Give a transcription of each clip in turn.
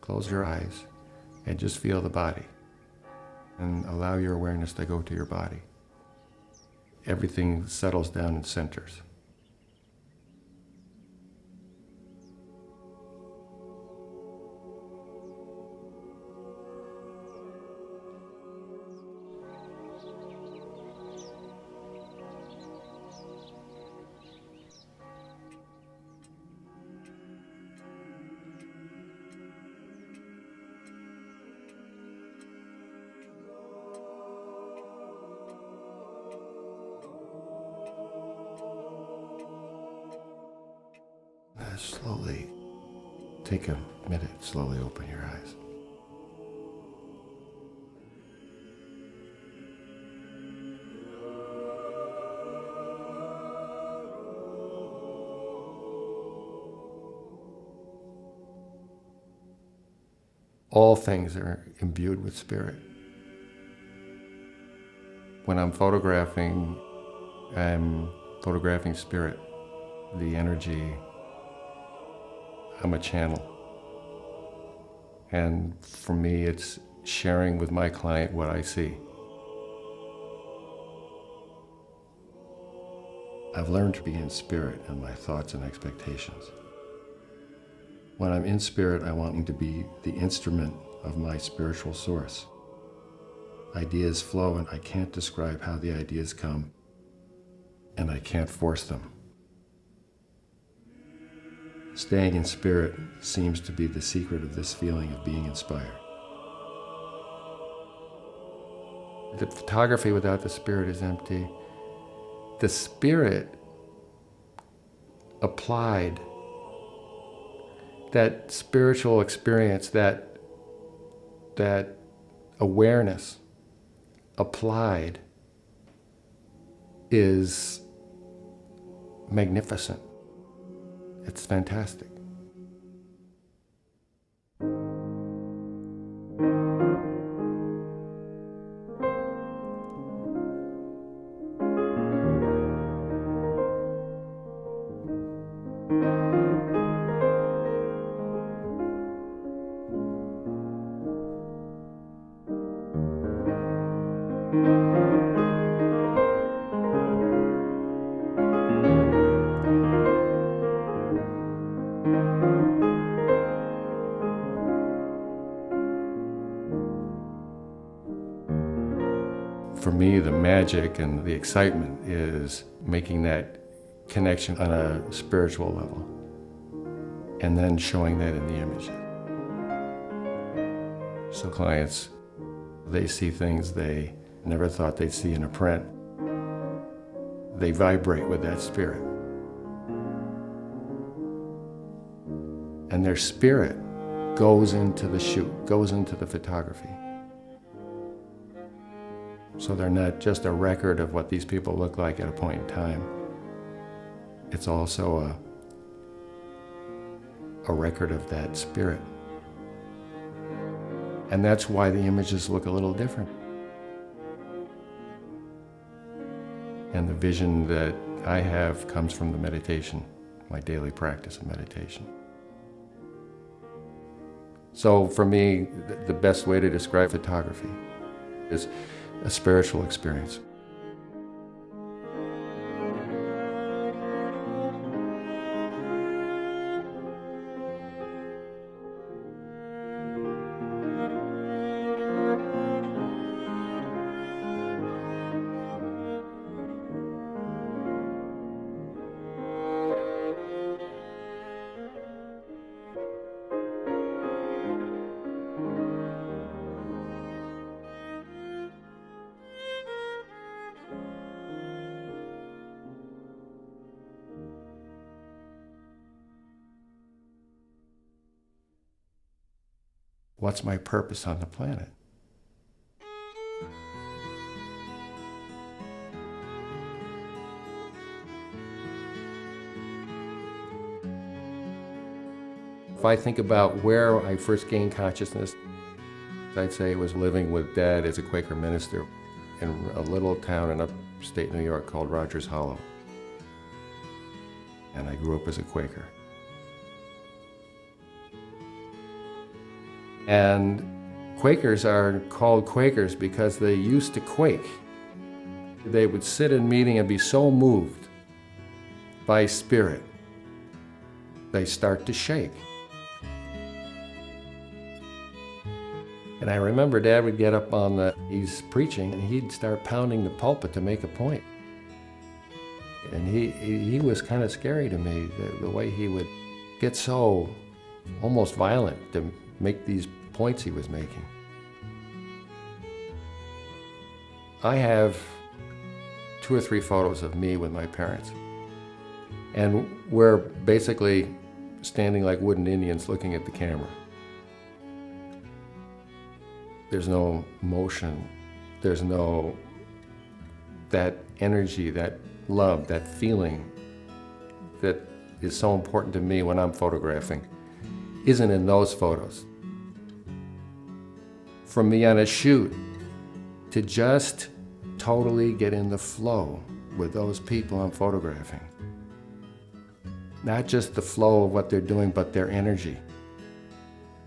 Close your eyes and just feel the body. And allow your awareness to go to your body. Everything settles down and centers. Slowly, take a minute, slowly open your eyes. All things are imbued with spirit. When I'm photographing spirit, the energy. I'm a channel. And for me, it's sharing with my client what I see. I've learned to be in spirit in my thoughts and expectations. When I'm in spirit, I want to be the instrument of my spiritual source. Ideas flow, and I can't describe how the ideas come, and I can't force them. Staying in spirit seems to be the secret of this feeling of being inspired. The photography without the spirit is empty. The spirit applied, that spiritual experience, that awareness applied is magnificent. It's fantastic. For me, the magic and the excitement is making that connection on a spiritual level and then showing that in the images. So clients, they see things they never thought they'd see in a print. They vibrate with that spirit. And their spirit goes into the shoot, goes into the photography. So they're not just a record of what these people look like at a point in time. It's also a record of that spirit. And that's why the images look a little different. And the vision that I have comes from the meditation, my daily practice of meditation. So for me, the best way to describe photography is a spiritual experience. What's my purpose on the planet? If I think about where I first gained consciousness, I'd say it was living with Dad as a Quaker minister in a little town in upstate New York called Rogers Hollow. And I grew up as a Quaker. And Quakers are called Quakers because they used to quake. They would sit in meeting and be so moved by spirit, they start to shake. And I remember Dad would get up he's preaching, and he'd start pounding the pulpit to make a point. And he was kind of scary to me, the way he would get so almost violent to make these points he was making. I have 2 or 3 photos of me with my parents. And we're basically standing like wooden Indians looking at the camera. There's no motion, there's no that energy, that love, that feeling that is so important to me when I'm photographing isn't in those photos. For me on a shoot, to just totally get in the flow with those people I'm photographing. Not just the flow of what they're doing, but their energy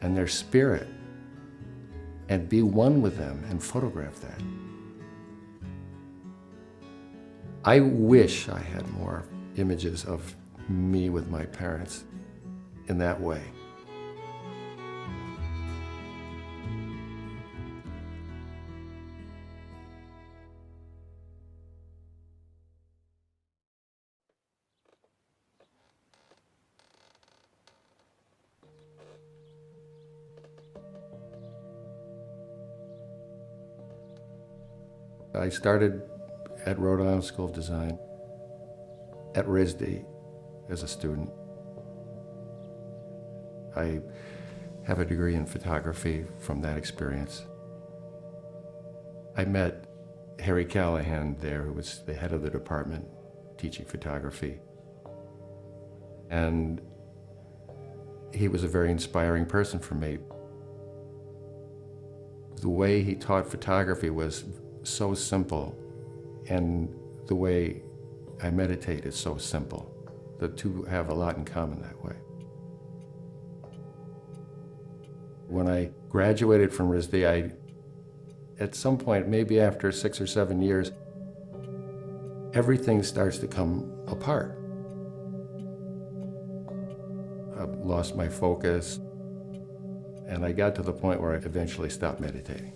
and their spirit, and be one with them and photograph that. I wish I had more images of me with my parents in that way. I started at Rhode Island School of Design, at RISD as a student. I have a degree in photography from that experience. I met Harry Callahan there, who was the head of the department teaching photography. And he was a very inspiring person for me. The way he taught photography was so simple, and the way I meditate is so simple. The two have a lot in common that way. When I graduated from RISD, at some point, maybe after 6 or 7 years, everything starts to come apart. I lost my focus, and I got to the point where I eventually stopped meditating.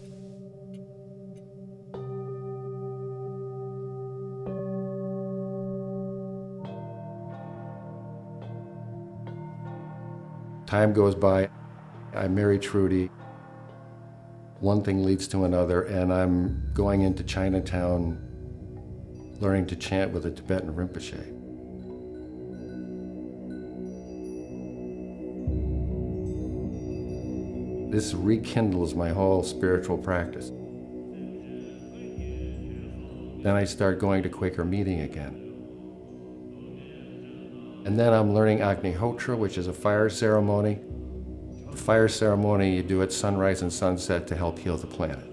Time goes by, I marry Trudy. One thing leads to another, and I'm going into Chinatown, learning to chant with a Tibetan Rinpoche. This rekindles my whole spiritual practice. Then I start going to Quaker meeting again. And then I'm learning Agnihotra, which is a fire ceremony. The fire ceremony you do at sunrise and sunset to help heal the planet.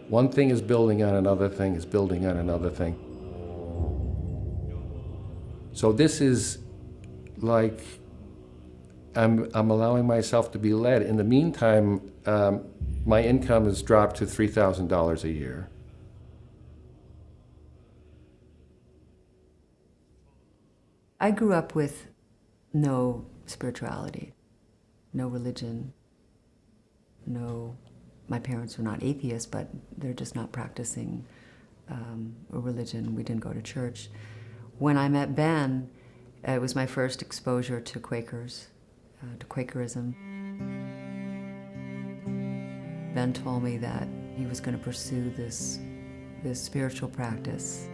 One thing is building on another thing, is building on another thing. So this is like, I'm allowing myself to be led. In the meantime, my income has dropped to $3,000 a year. I grew up with no spirituality, no religion, my parents were not atheists, but they're just not practicing a religion. We didn't go to church. When I met Ben, it was my first exposure to Quakers, to Quakerism. Ben told me that he was going to pursue this spiritual practice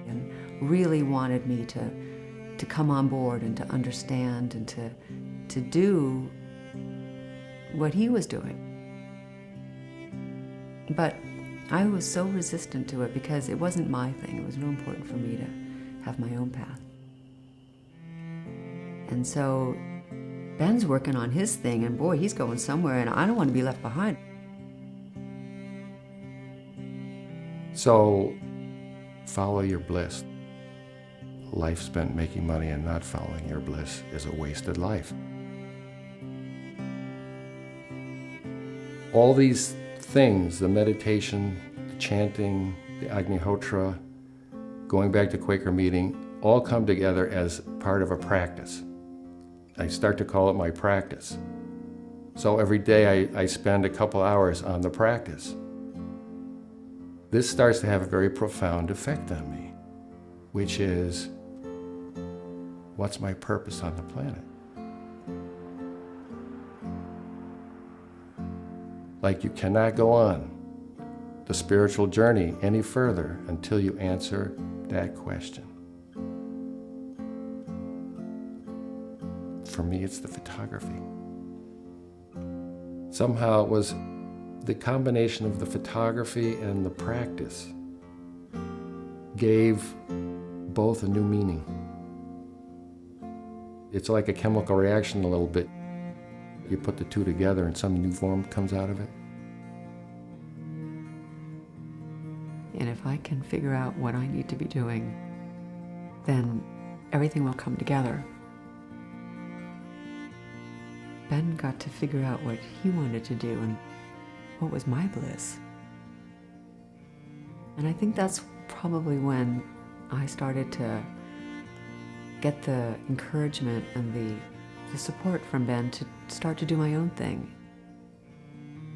and really wanted me to come on board and to understand and to do what he was doing. But I was so resistant to it because it wasn't my thing. It was real important for me to have my own path. And so Ben's working on his thing, and boy, he's going somewhere, and I don't want to be left behind. So, follow your bliss. Life spent making money and not following your bliss is a wasted life. All these things, the meditation, the chanting, the Agnihotra, going back to Quaker meeting, all come together as part of a practice. I start to call it my practice. So every day I spend a couple hours on the practice. This starts to have a very profound effect on me, which is, what's my purpose on the planet? Like, you cannot go on the spiritual journey any further until you answer that question. For me, it's the photography. Somehow it was the combination of the photography and the practice gave both a new meaning. It's like a chemical reaction a little bit. You put the two together and some new form comes out of it. And if I can figure out what I need to be doing, then everything will come together. Ben got to figure out what he wanted to do and what was my bliss. And I think that's probably when I started to get the encouragement and the support from Ben to start to do my own thing.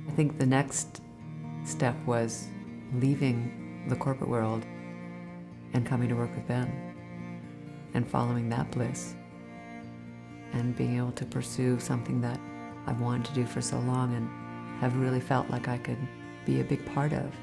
I think the next step was leaving the corporate world and coming to work with Ben and following that bliss and being able to pursue something that I've wanted to do for so long and have really felt like I could be a big part of.